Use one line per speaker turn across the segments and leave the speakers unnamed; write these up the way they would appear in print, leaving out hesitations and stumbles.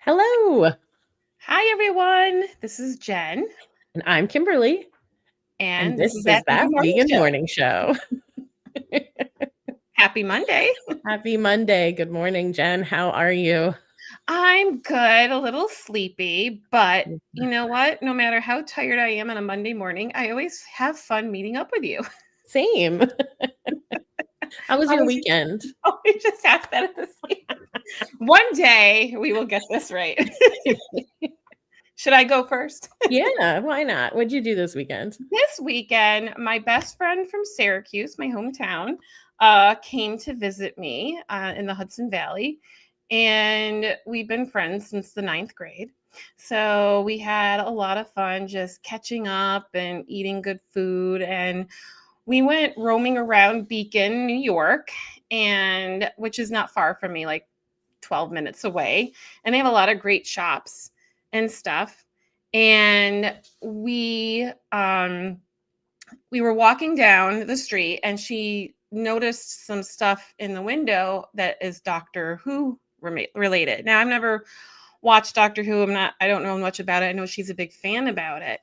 Hello,
Hi, everyone. This is Jen,
and I'm Kimberly, and
and this is
this is
that
that
Vegan Morning
vegan
Show.
morning show.
Happy Monday.
Happy Monday. Good morning, Jen. How are you?
I'm good, a little sleepy, but
Yeah.
you know what? No matter how tired I am on a Monday morning, I always have fun meeting up with you.
Same. How was your
Always,
weekend?
always just ask that at the same. One day we will get this right. Should I go first?
Yeah, why not? What'd you do this weekend?
This weekend, my best friend from Syracuse, my hometown, came to visit me in the Hudson Valley. And we've been friends since the ninth grade. So we had a lot of fun just catching up and eating good food. And we went roaming around Beacon, New York, and which is not far from me, like 12 minutes away. And they have a lot of great shops and stuff. And we were walking down the street and she noticed some stuff in the window that is Doctor Who related. Now I've never watched Doctor Who. I don't know much about it. I know she's a big fan about it.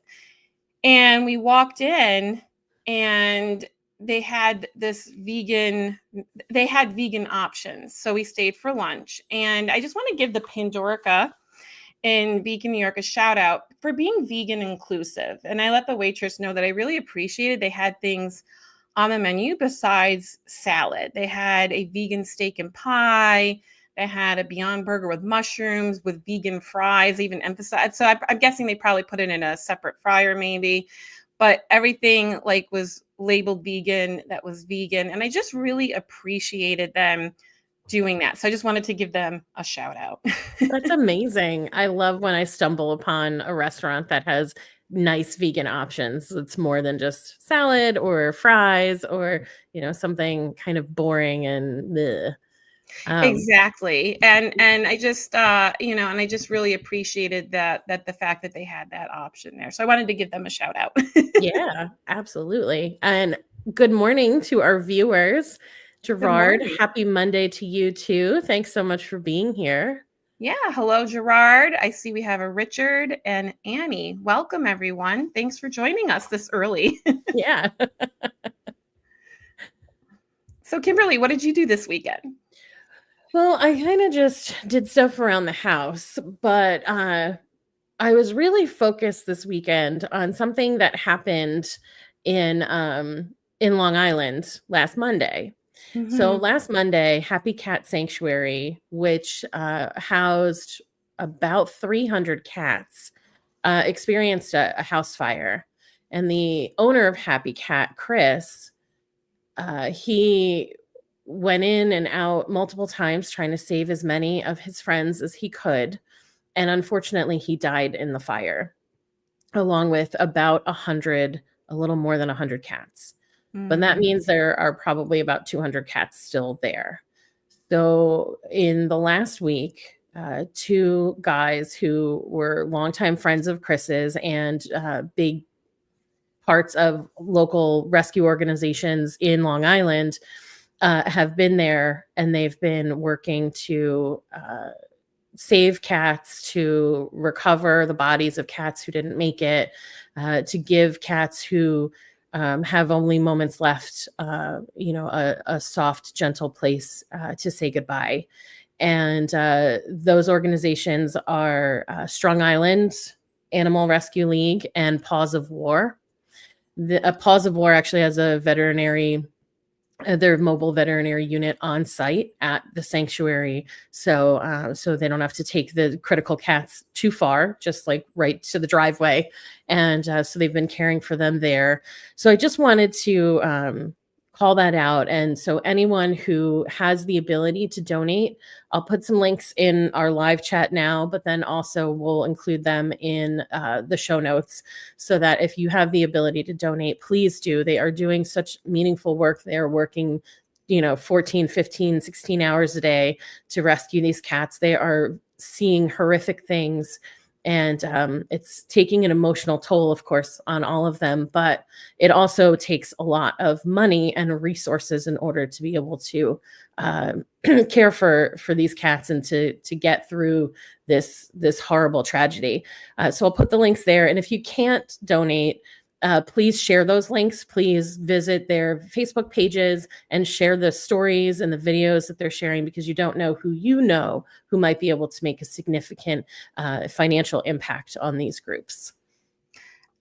And we walked in and they had vegan options. So we stayed for lunch. And I just want to give the Pandorica in Beacon, New York, a shout out for being vegan inclusive. And I let the waitress know that I really appreciated they had things on the menu besides salad. They had a vegan steak and pie. They had a Beyond Burger with mushrooms, with vegan fries, even emphasized. So I'm guessing they probably put it in a separate fryer, maybe. But everything like was labeled vegan, that was vegan. And I just really appreciated them doing that. So I just wanted to give them a shout out.
That's amazing. I love when I stumble upon a restaurant that has nice vegan options. It's more than just salad or fries or, something kind of boring and bleh.
Exactly. And I just and I just really appreciated that the fact that they had that option there. So I wanted to give them a shout out.
Yeah, absolutely. And good morning to our viewers.
Good
Gerard,
morning.
happy Monday to you too. Thanks so much for being here.
Yeah, hello Gerard. I see we have a Richard and Annie. Welcome everyone. Thanks for joining us this early.
Yeah.
So Kimberly, what did you do this weekend?
Well, I kind of just did stuff around the house, but I was really focused this weekend on something that happened in Long Island last Monday. So
Mhm.
last Monday, Happy Cat Sanctuary, which housed about 300 cats, experienced a house fire. And the owner of Happy Cat, Chris, he went in and out multiple times trying to save as many of his friends as he could. And unfortunately, he died in the fire, along with about 100, a little more than 100 cats. But that
Mm.
means there are probably about 200 cats still there. So in the last week, two guys who were longtime friends of Chris's and big parts of local rescue organizations in Long Island have been there, and they've been working to save cats, to recover the bodies of cats who didn't make it, to give cats who have only moments left, a soft, gentle place to say goodbye. And those organizations are Strong Island Animal Rescue League and Paws of War. Paws of War actually has a veterinary their mobile veterinary unit on site at the sanctuary, so they don't have to take the critical cats too far, just like right to the driveway, and so they've been caring for them there. So I just wanted to call that out, and so anyone who has the ability to donate, I'll put some links in our live chat now, but then also we'll include them in the show notes, so that if you have the ability to donate, please do. They are doing such meaningful work. They are working 14, 15, 16 hours a day to rescue these cats. They are seeing horrific things And it's taking an emotional toll, of course, on all of them, but it also takes a lot of money and resources in order to be able to uh, care for these cats and to get through this horrible tragedy. So I'll put the links there, and if you can't donate, please share those links. Please visit their Facebook pages and share the stories and the videos that they're sharing, because you don't know who might be able to make a significant financial impact on these groups.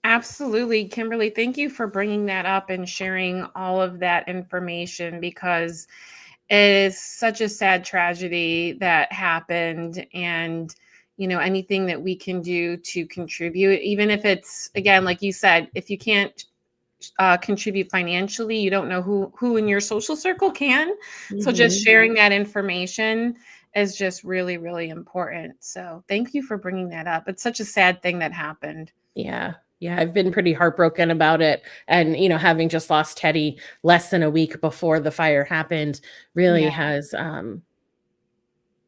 Absolutely. Kimberly, thank you for bringing that up and sharing all of that information, because it is such a sad tragedy that happened. And, anything that we can do to contribute, even if it's, again, like you said, if you can't contribute financially, you don't know who in your social circle can. So just
Mhm.
sharing that information is just really, really important. So thank you for bringing that up. It's such a sad thing that happened.
Yeah. Yeah, I've been pretty heartbroken about it. And, having just lost Teddy less than a week before the fire happened really
Yeah.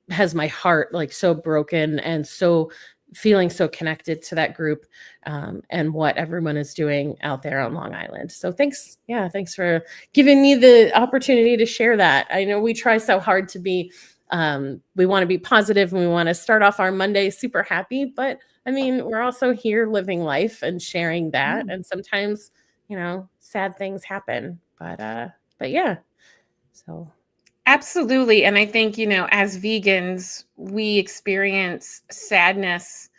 has my heart like so broken, and so feeling so connected to that group, and what everyone is doing out there on Long Island. So thanks. Yeah, thanks for giving me the opportunity to share that. I know we try so hard to be, we want to be positive and we want to start off our Monday super happy, but I mean, we're also here living life and sharing that.
Yeah.
And sometimes, sad things happen, but yeah. So
Absolutely. And I think, as vegans, we experience sadness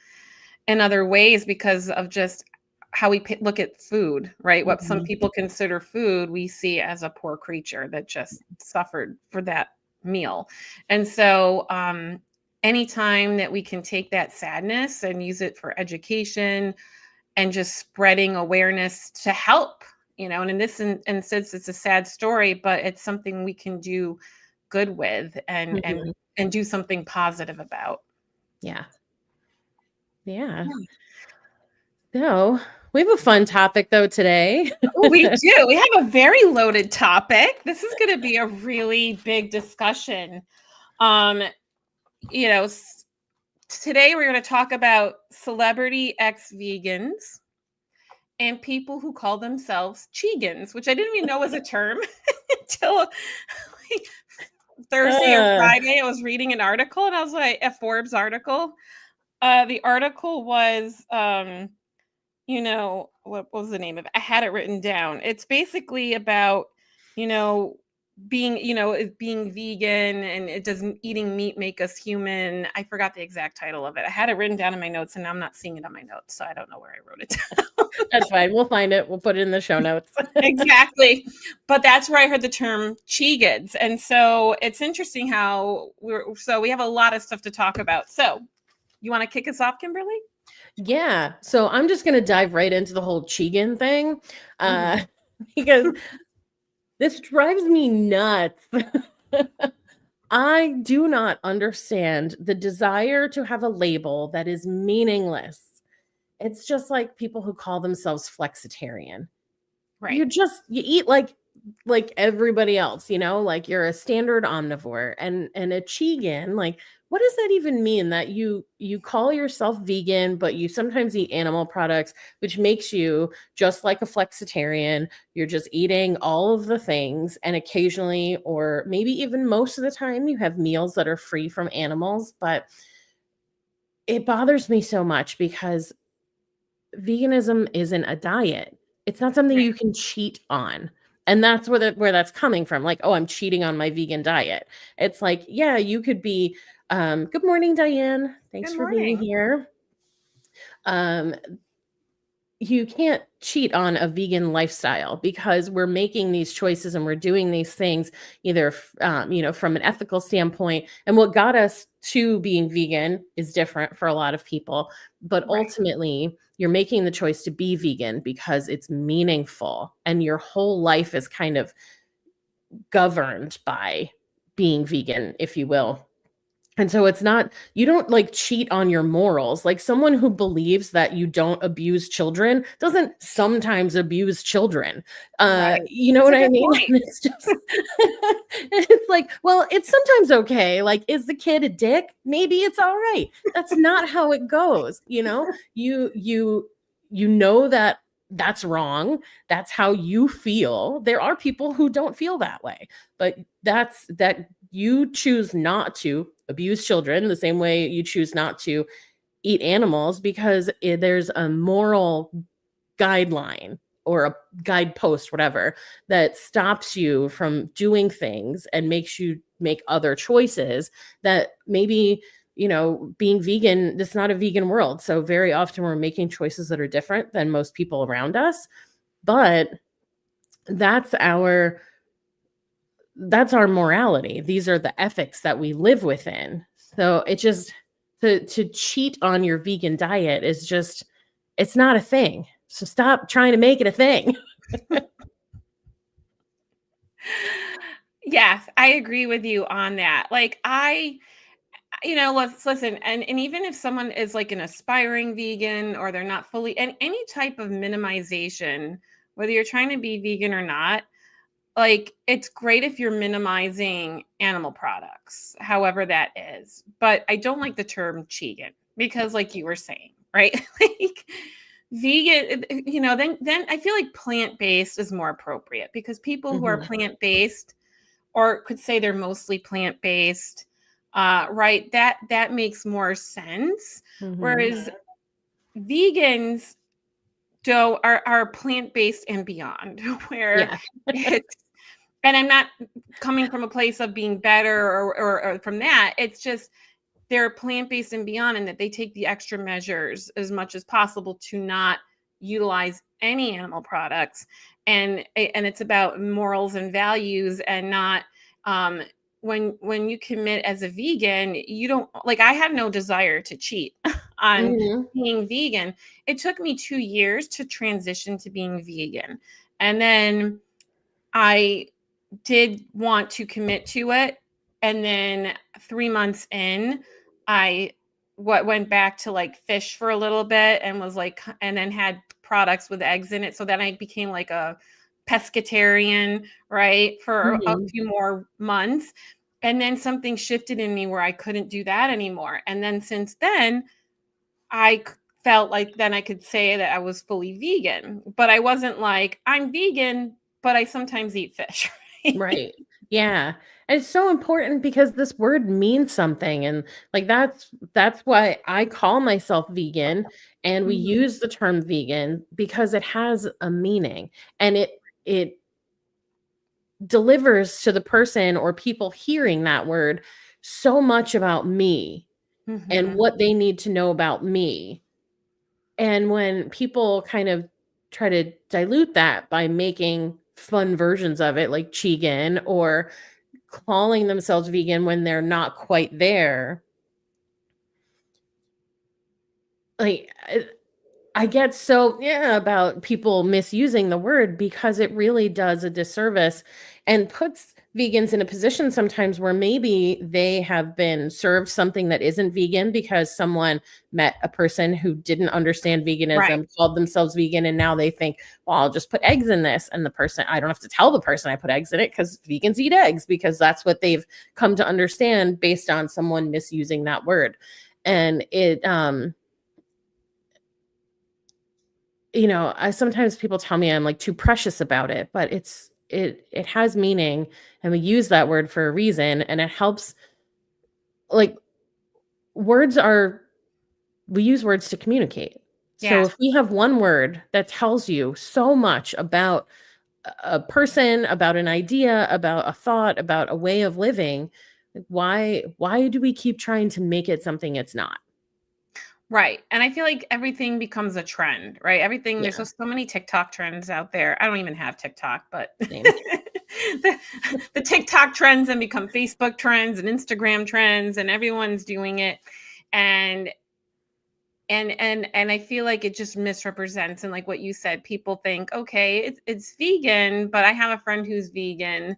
in other ways because of just how we look at food, right? What some
mhm,
people consider food, we see as a poor creature that just suffered for that meal. And so, anytime that we can take that sadness and use it for education and just spreading awareness to help, and in this instance, it's a sad story, but it's something we can do good with and and
mhm,
and do something positive about.
yeah. Yeah.
Yeah.
So we have a fun topic though today.
Oh, we do. We have a very loaded topic. This is going to be a really big discussion. Um, you know, s- Today we're going to talk about celebrity ex-vegans and people who call themselves Chegans, which I didn't even know was a term until like Thursday or
Uh,
Friday. I was reading an article and I was like, a Forbes article. The article was what was the name of it? I had it written down. It's basically about, you know, being vegan, and it doesn't eating meat make us human. I forgot the exact title of it. I had it written down in my notes and now I'm not seeing it on my notes, so I don't know where I wrote it down.
that's fine. We'll find it. We'll put it in the show notes.
Exactly. But that's where I heard the term Chegans. And so it's interesting how we have a lot of stuff to talk about. So you want to kick us off, Kimberly?
Yeah. So I'm just going to dive right into the whole Chegan thing,
Mhm.
uh, because this drives me nuts. I do not understand the desire to have a label that is meaningless. It's just like people who call themselves flexitarian.
Right.
You eat like everybody else, like you're a standard omnivore, and a Chegan, like what does that even mean, that you call yourself vegan but you sometimes eat animal products, which makes you just like a flexitarian. You're just eating all of the things, and occasionally, or maybe even most of the time, you have meals that are free from animals. But it bothers me so much because veganism isn't a diet. It's not something
Right.
you can cheat on. And that's where that's coming from. Like, oh, I'm cheating on my vegan diet. It's like, yeah, you could be good morning, Diane. Thanks
Good
for being
morning.
here. Um, you can't cheat on a vegan lifestyle, because we're making these choices and we're doing these things either from an ethical standpoint, and what got us to being vegan is different for a lot of people, but
Right.
ultimately you're making the choice to be vegan because it's meaningful, and your whole life is kind of governed by being vegan, if you will. And so it's not, you don't like cheat on your morals. Like someone who believes that you don't abuse children doesn't sometimes abuse children.
Right.
You know
That's
what
a
I
good
mean?
point.
And it's just, it's like, well, it's sometimes okay. Like, is the kid a dick? Maybe it's all right. That's not how it goes. You know that that's wrong. That's how you feel. There are people who don't feel that way, but that you choose not to abuse children the same way you choose not to eat animals because there's a moral guideline or a guidepost, whatever, that stops you from doing things and makes you make other choices that maybe, being vegan, it's not a vegan world. So very often we're making choices that are different than most people around us. But that's our that's our morality. These are the ethics that we live within. So it just to cheat on your vegan diet is just it's not a thing. So stop trying to make it a thing.
Yes, I agree with you on that. Like let's listen, and even if someone is like an aspiring vegan or they're not fully, and any type of minimization, whether you're trying to be vegan or not, like it's great if you're minimizing animal products, however that is. But I don't like the term chegan because like you were saying, right? Like vegan, then I feel like plant-based is more appropriate because people who are
Mhm.
plant-based or could say they're mostly plant-based, right? That makes more sense.
Mhm.
Whereas vegans are plant-based and beyond, where
Yeah.
it's, and I'm not coming from a place of being better or from that. It's just they're plant-based and beyond, and that they take the extra measures as much as possible to not utilize any animal products. And it's about morals and values and not um when you commit as a vegan, you don't, like, I have no desire to cheat on
Mhm.
being vegan. It took me 2 years to transition to being vegan. And then I did want to commit to it. And then 3 months in, I went back to like fish for a little bit and was like, and then had products with eggs in it. So then I became like a pescatarian, right, for a
Mhm.
few more months. And then something shifted in me where I couldn't do that anymore. And then since then, felt like then I could say that I was fully vegan, but I wasn't like, I'm vegan, but I sometimes eat fish. Right?
Right. Yeah. And it's so important because this word means something. And like that's why I call myself vegan and we
Mhm.
use the term vegan because it has a meaning and it delivers to the person or people hearing that word so much about me and
Mhm.
what they need to know about me. And when people kind of try to dilute that by making fun versions of it, like Chegan, or calling themselves vegan when they're not quite there, like I get so yeah about people misusing the word because it really does a disservice and puts vegans in a position sometimes where maybe they have been served something that isn't vegan because someone met a person who didn't understand
Right.
veganism, called themselves vegan, and now they think, well, I'll just put eggs in this. And the person, I don't have to tell the person I put eggs in it because vegans eat eggs because that's what they've come to understand based on someone misusing that word. And I sometimes people tell me I'm like too precious about it, but it has meaning and we use that word for a reason and it helps like words are we use words to communicate. So
Yes.
if we have one word that tells you so much about a person, about an idea, about a thought, about a way of living, like, why do we keep trying to make it something it's not?
Right. And I feel like everything becomes a trend, right? Everything, there's
Yeah,
just so many TikTok trends out there. I don't even have TikTok, but
same.
the TikTok trends and become Facebook trends and Instagram trends, and everyone's doing it. And and I feel like it just misrepresents, and like what you said, people think, okay, it's vegan, but I have a friend who's vegan,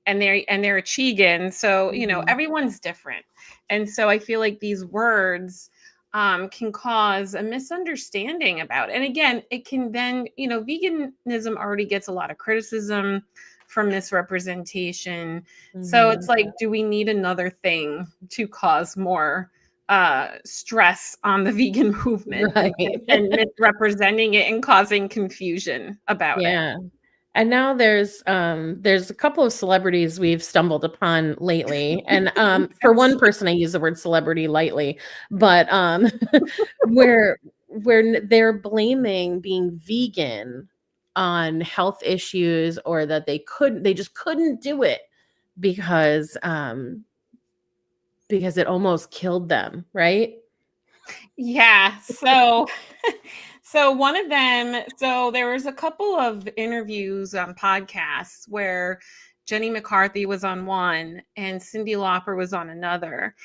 they're a Chegan. So, everyone's different. And so I feel like these words can cause a misunderstanding about it. And again, it can then, veganism already gets a lot of criticism from misrepresentation. So it's like, do we need another thing to cause more stress on the vegan movement,
Right.
and misrepresenting it and causing confusion about it?
Yeah. And now there's a couple of celebrities we've stumbled upon lately. And for one person, I use the word celebrity lightly, but where they're blaming being vegan on health issues, or that they just couldn't do it because it almost killed them, right?
Yeah. So, so one of them, so there was a couple of interviews on podcasts where Jenny McCarthy was on one and Cyndi Lauper was on another.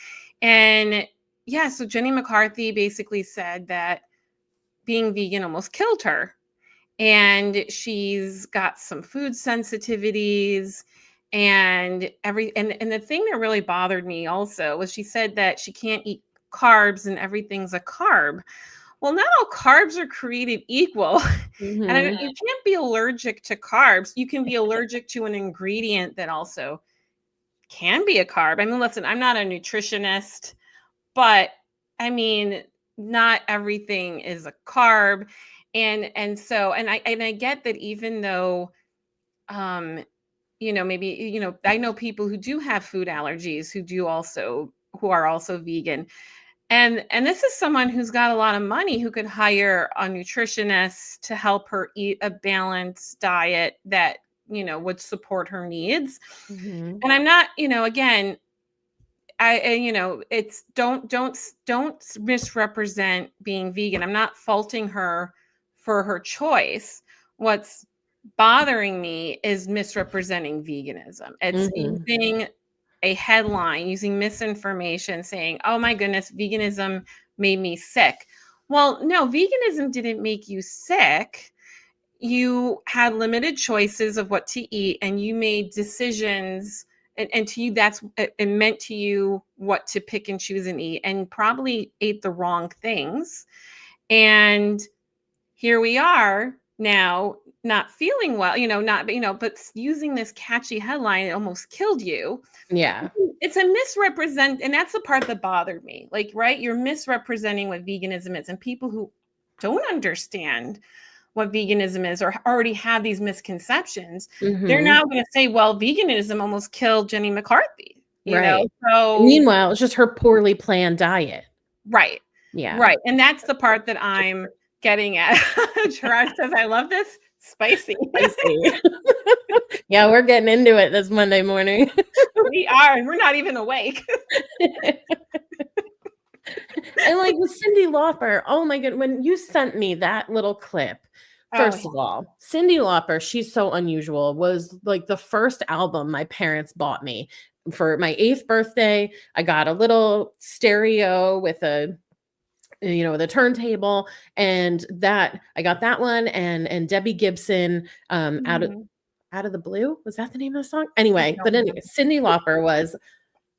And yeah, so Jenny McCarthy basically said that being vegan almost killed her. And she's got some food sensitivities and the thing that really bothered me also was she said that she can't eat carbs and everything's a carb. Well, not all carbs are created equal. And
Mm-hmm.
you can't be allergic to carbs. You can be allergic to an ingredient that also can be a carb. I mean, listen, I'm not a nutritionist, but I mean, not everything is a carb. And I get that, even though maybe I know people who do have food allergies who are also vegan. And this is someone who's got a lot of money, who could hire a nutritionist to help her eat a balanced diet that would support her needs.
Mm-hmm.
And I'm not, again, it's don't misrepresent being vegan. I'm not faulting her for her choice. What's bothering me is misrepresenting veganism. It's
Mm-hmm.
using a headline, using misinformation, saying, oh my goodness, veganism made me sick. Well, no, veganism didn't make you sick. You had limited choices of what to eat, and you made decisions, and to you that's it meant to you what to pick and choose and eat, and probably ate the wrong things. And here we are now, not feeling well, but using this catchy headline, it almost killed you.
Yeah.
It's a misrepresent, and that's the part that bothered me. Like, right, you're misrepresenting what veganism is, and people who don't understand what veganism is or already have these misconceptions, they're
Mm-hmm.
now going to say, well, veganism almost killed Jenny McCarthy,
Right.
So
Meanwhile, it's just her poorly planned diet.
right.
Yeah.
Right. And that's the part that I'm getting at. Gerard says, I love this. Spicy.
Spicy. Yeah, we're getting into it this Monday morning.
We are, and we're not even awake.
And like with Cyndi Lauper, oh my god, when you sent me that little clip, first of all, Cyndi Lauper, she's so unusual, was like the first album my parents bought me for my 8th birthday. I got a little stereo with a the turntable, and that I got that one, and Debbie Gibson, out of the blue, was that the name of the song? Anyway, but anyway, Cyndi Lauper was,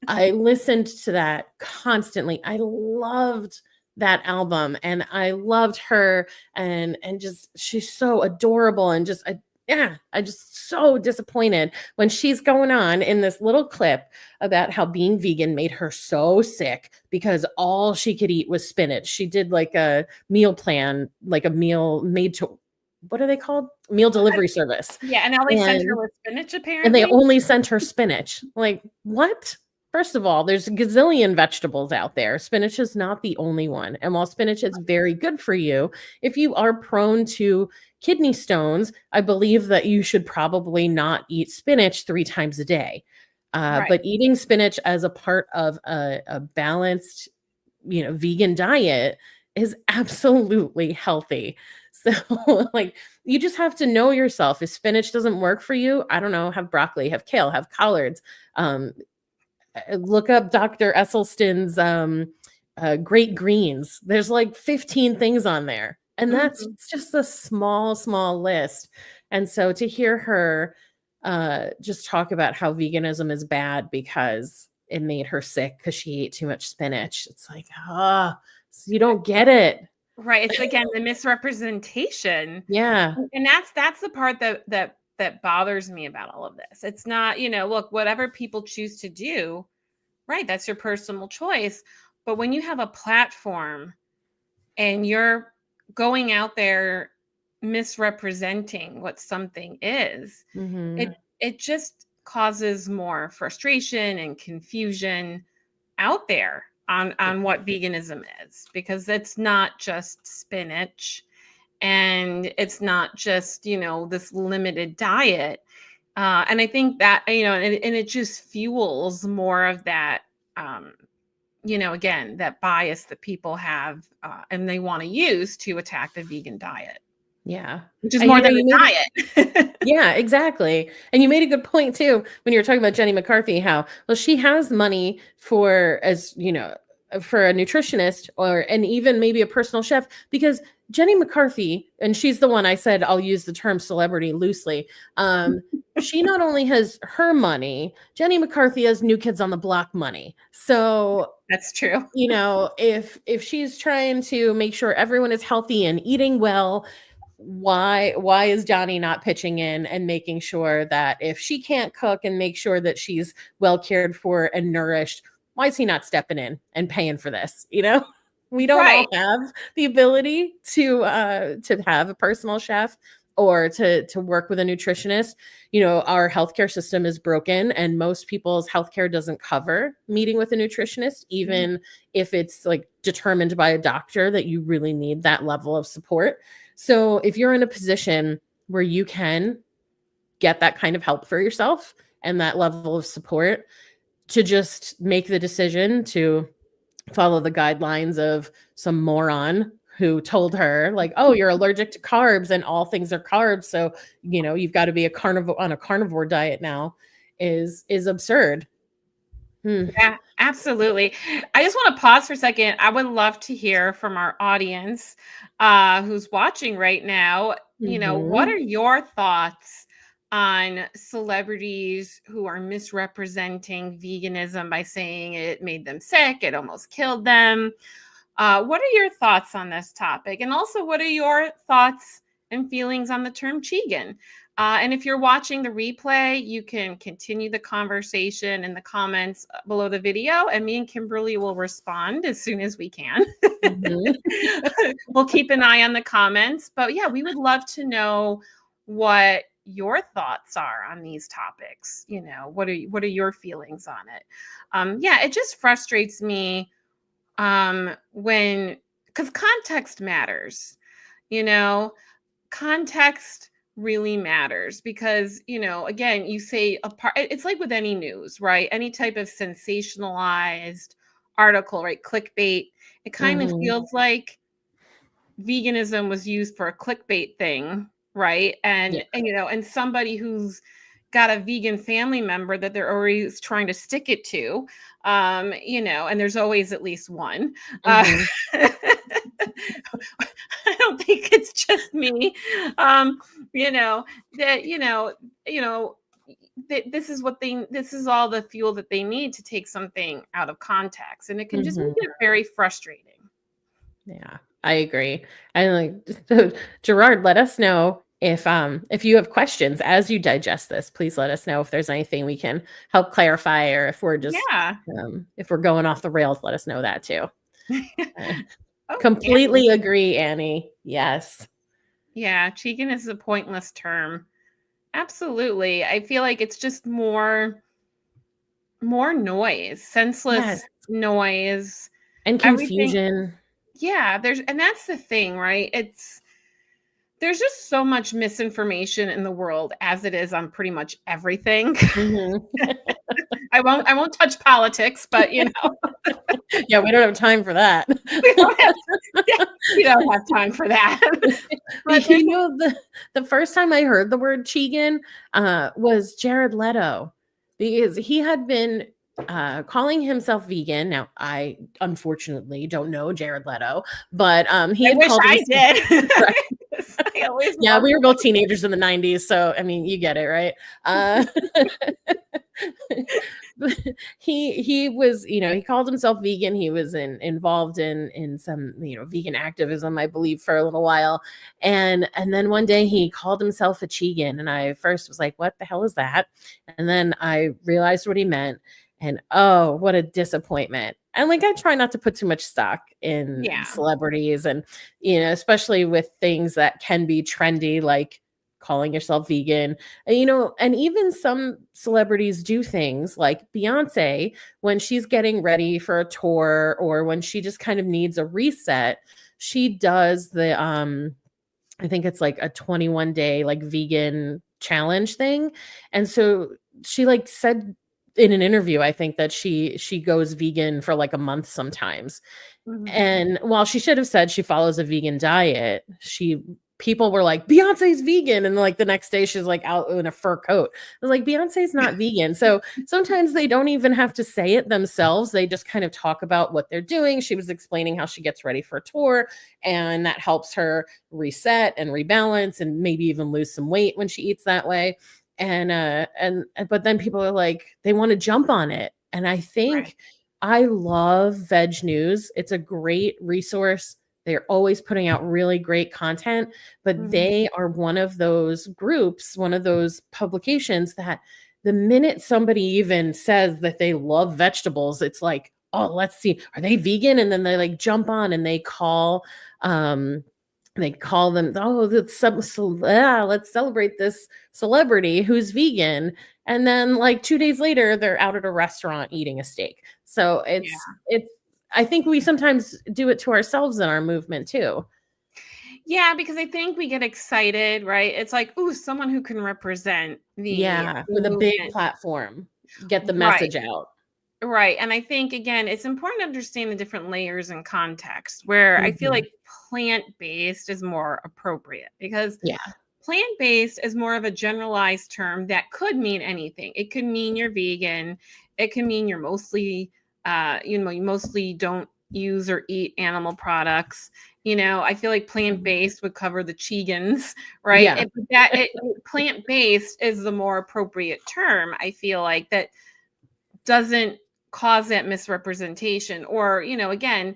I listened to that constantly. I loved that album, and I loved her, and just she's so adorable, and just I just so disappointed when she's going on in this little clip about how being vegan made her so sick because all she could eat was spinach. She did like a meal plan, like a meal made to, what are they called? Meal delivery service.
Yeah, and now they sent her with spinach,
And they
apparently.
only sent her spinach. Like, what? First of all, there's a gazillion vegetables out there. Spinach is not the only one. And while spinach is very good for you, if you are prone to kidney stones, I believe that you should probably not eat spinach 3 times a day.
Right.
But eating spinach as a part of a balanced, vegan diet is absolutely healthy. So, like, you just have to know yourself. If spinach doesn't work for you, I don't know, have broccoli, have kale, have collards. Look up Dr. Esselstyn's great greens. There's like 15 things on there. And that's just a small, small list. And so to hear her just talk about how veganism is bad because it made her sick because she ate too much spinach. It's like, you don't get it.
Right. It's again the misrepresentation.
Yeah.
And that's the part that bothers me about all of this. It's not, look, whatever people choose to do, right, that's your personal choice. But when you have a platform and you're going out there misrepresenting what something is,
Mm-hmm.
it just causes more frustration and confusion out there on what veganism is, because it's not just spinach and it's not just this limited diet, and I think that and it just fuels more of that, again, that bias that people have, and they want to use to attack the vegan diet,
Yeah.
which is
And
more than a diet.
yeah, exactly. And you made a good point too when you were talking about Jenny McCarthy, how, well, she has money for, as you know, for a nutritionist and even maybe a personal chef, because Jenny McCarthy, and she's the one I said I'll use the term celebrity loosely. She not only has her money, Jenny McCarthy has New Kids on the Block money. So
That's true.
if she's trying to make sure everyone is healthy and eating well, why is Johnny not pitching in and making sure that if she can't cook and make sure that she's well cared for and nourished, why is he not stepping in and paying for this? We don't all
Right.
have the ability to have a personal chef or to work with a nutritionist. Our healthcare system is broken, and most people's healthcare doesn't cover meeting with a nutritionist, even if it's like determined by a doctor that you really need that level of support. So if you're in a position where you can get that kind of help for yourself and that level of support, to just make the decision to follow the guidelines of some moron who told her, like, oh, you're allergic to carbs and all things are carbs, so you've got to be a carnivore diet now, is absurd.
Yeah, absolutely. I just want to pause for a second. I would love to hear from our audience, who's watching right now. What
Mm-hmm.
are your thoughts on celebrities who are misrepresenting veganism by saying it made them sick, it almost killed them? What are your thoughts on this topic? And also, what are your thoughts and feelings on the term Chegan? And if you're watching the replay, you can continue the conversation in the comments below the video, and me and Kimberly will respond as soon as we can.
Mm-hmm.
We'll keep an eye on the comments. But yeah, we would love to know what your thoughts are on these topics. What are your feelings on it? Yeah, it just frustrates me, when, because context matters. Context really matters, because again, you say a part, it's like with any news, right? Any type of sensationalized article, right? Clickbait. It kind of
Mm-hmm.
feels like veganism was used for a clickbait thing, right?
Yeah.
And somebody who's got a vegan family member that they're always trying to stick it to, and there's always at least one.
Mm-hmm.
I don't think it's just me. That this is all the fuel that they need to take something out of context, and it can just make
Mm-hmm.
it very frustrating.
Yeah, I agree. And so, Gerard, let us know if you have questions as you digest this. Please let us know if there's anything we can help clarify, or if we're just
Yeah.
if we're going off the rails. Let us know that too. Uh,
Oh,
completely agree, Annie. Yes.
yeah, Chegan is a pointless term. Absolutely. I feel like it's just more noise,
Yes.
senseless noise,
And
everything.
confusion.
Yeah, and that's the thing, right? There's just so much misinformation in the world as it is on pretty much everything.
Mhm.
I won't touch politics, but
Yeah, we don't have time for that.
we don't have yeah, we don't have time for that. But there's
The first time I heard the word Chegan was Jared Leto, because he had been calling himself vegan. Now, I unfortunately don't know Jared Leto, but he
I
had
wish
called
I
himself
did.
right.
I always
Yeah,
love
we were both teenagers in the 90s, so I mean, you get it, right? Uh, he was, he called himself vegan. He was involved in some, vegan activism, I believe, for a little while. And then one day he called himself a Chegan, and I first was like, what the hell is that? And then I realized what he meant. And oh, what a disappointment. And like I try not to put too much stock in
Yeah.
celebrities, and especially with things that can be trendy, like calling yourself vegan. And even some celebrities do things like Beyonce when she's getting ready for a tour, or when she just kind of needs a reset. She does the I think it's like a 21 day like vegan challenge thing. And so she like said in an interview, I think, that she goes vegan for like a month sometimes.
Mhm.
And while she should have said she follows a vegan diet, people were like, Beyonce's vegan. And like the next day she's like out in a fur coat. I was like, Beyonce's not vegan. So sometimes they don't even have to say it themselves. They just kind of talk about what they're doing. She was explaining how she gets ready for a tour, and that helps her reset and rebalance and maybe even lose some weight when she eats that way. And but then people are like, they want to jump on it. And I
Right.
think I love Veg News. It's a great resource. They're always putting out really great content, but
Mhm.
they are one of those groups, one of those publications that the minute somebody even says that they love vegetables, it's like, oh, let's see, are they vegan? And then they like jump on and um, they call them, oh, let's celebrate this celebrity who's vegan. And then like 2 days later, they're out at a restaurant eating a steak. So it's I think we sometimes do it to ourselves in our movement too.
Yeah, because I think we get excited, right? It's like, ooh, someone who can represent
Yeah,
the
with a big
movement.
platform, get the
Right.
message out.
Right. And I think, again, it's important to understand the different layers and context where I feel
Mhm.
like plant-based is more appropriate because
Yeah.
plant-based is more of a generalized term that could mean anything. It could mean you're vegan. It can mean you're mostly, you mostly don't use or eat animal products. I feel like plant-based would cover the Chegans, right?
Yeah.
Plant-based is the more appropriate term. I feel like that doesn't cause that misrepresentation, or again,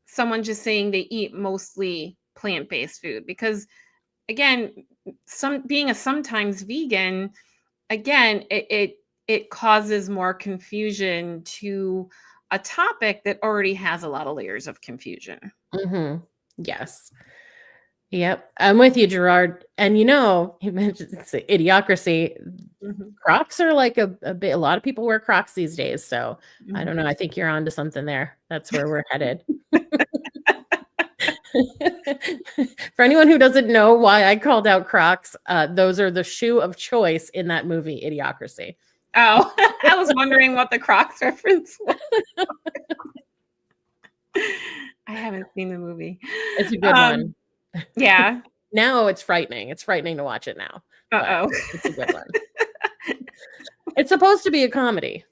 someone just saying they eat mostly plant-based food, because again, some being a sometimes vegan, again, it causes more confusion to a topic that already has a lot of layers of confusion.
Mhm. Yes. Yep. I'm with you, Gerard. And you mentioned it's a idiocracy.
Mhm,
Crocs are like a lot of people wear Crocs these days. So I
mhm.
don't know. I think you're onto something there. That's where we're headed. For anyone who doesn't know why I called out Crocs, those are the shoe of choice in that movie, Idiocracy.
Oh, I was wondering what the Crocs reference was. I haven't seen the movie.
It's a good one.
um yeah.
Now it's frightening. It's frightening to watch it now, but
Uh-oh.
it's a good one. It's supposed to be a comedy,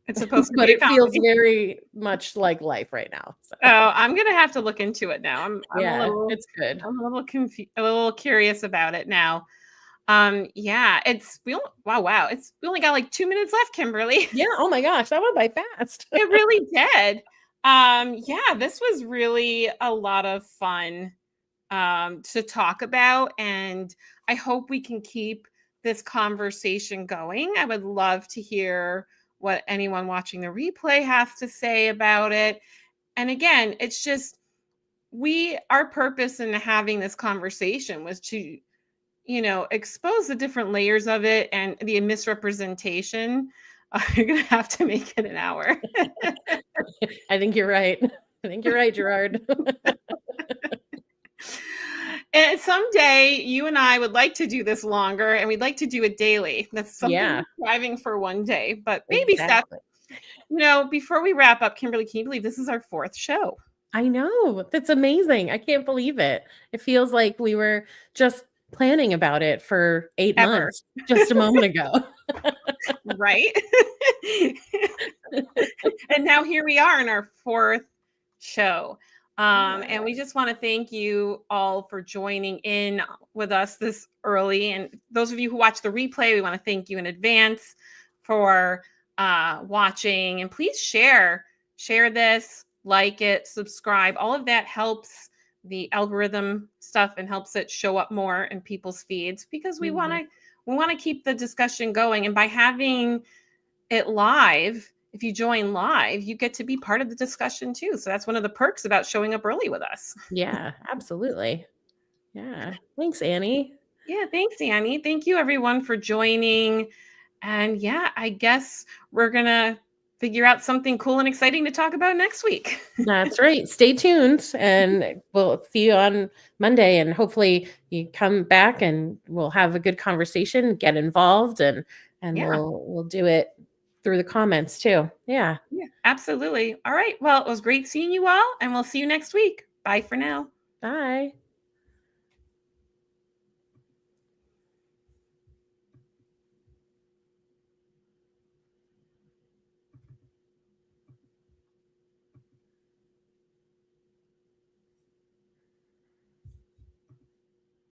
It's supposed to
but
be a
it feels
comedy.
very much like life right now. So
Oh, I'm gonna have to look into it now. I'm a
yeah,
little
it's good.
a little curious about it now. Yeah, it's wow, we only got like 2 minutes left, Kimberly.
Yeah. Oh my gosh, that went by fast.
It really did. Yeah, this was really a lot of fun to talk about, and I hope we can keep this conversation going. I would love to hear what anyone watching the replay has to say about it. And again, it's just our purpose in having this conversation was to expose the different layers of it and the misrepresentation. You're gonna have to make it an hour.
I think you're right. I think you're right, Gerard.
And someday you and I would like to do this longer, and we'd like to do it daily. That's something
Yeah,
we're striving for one day, but baby steps.
exactly.
Before we wrap up, Kimberly, can you believe this is our fourth show
I know. That's amazing. I can't believe it. It feels like we were just planning about it for 8
ever,
months just a moment ago.
right? And now here we are in our fourth show. And we just want to thank you all for joining in with us this early. And those of you who watch the replay, we want to thank you in advance for watching. And please share this, like it, subscribe. All of that helps the algorithm stuff and helps it show up more in people's feeds, because we want to keep the discussion going. And by having it live, if you join live, you get to be part of the discussion too. So that's one of the perks about showing up early with us.
Yeah, absolutely. Yeah. Thanks, Annie.
Yeah, thanks, Annie. Thank you, everyone, for joining. And yeah, I guess we're going to figure out something cool and exciting to talk about next week.
That's right. Stay tuned, and we'll see you on Monday. And hopefully you come back and we'll have a good conversation, get involved, and
Yeah.
we'll do it through the comments too. Yeah.
Yeah, absolutely. All right. Well, it was great seeing you all, and we'll see you next week. Bye for now.
Bye.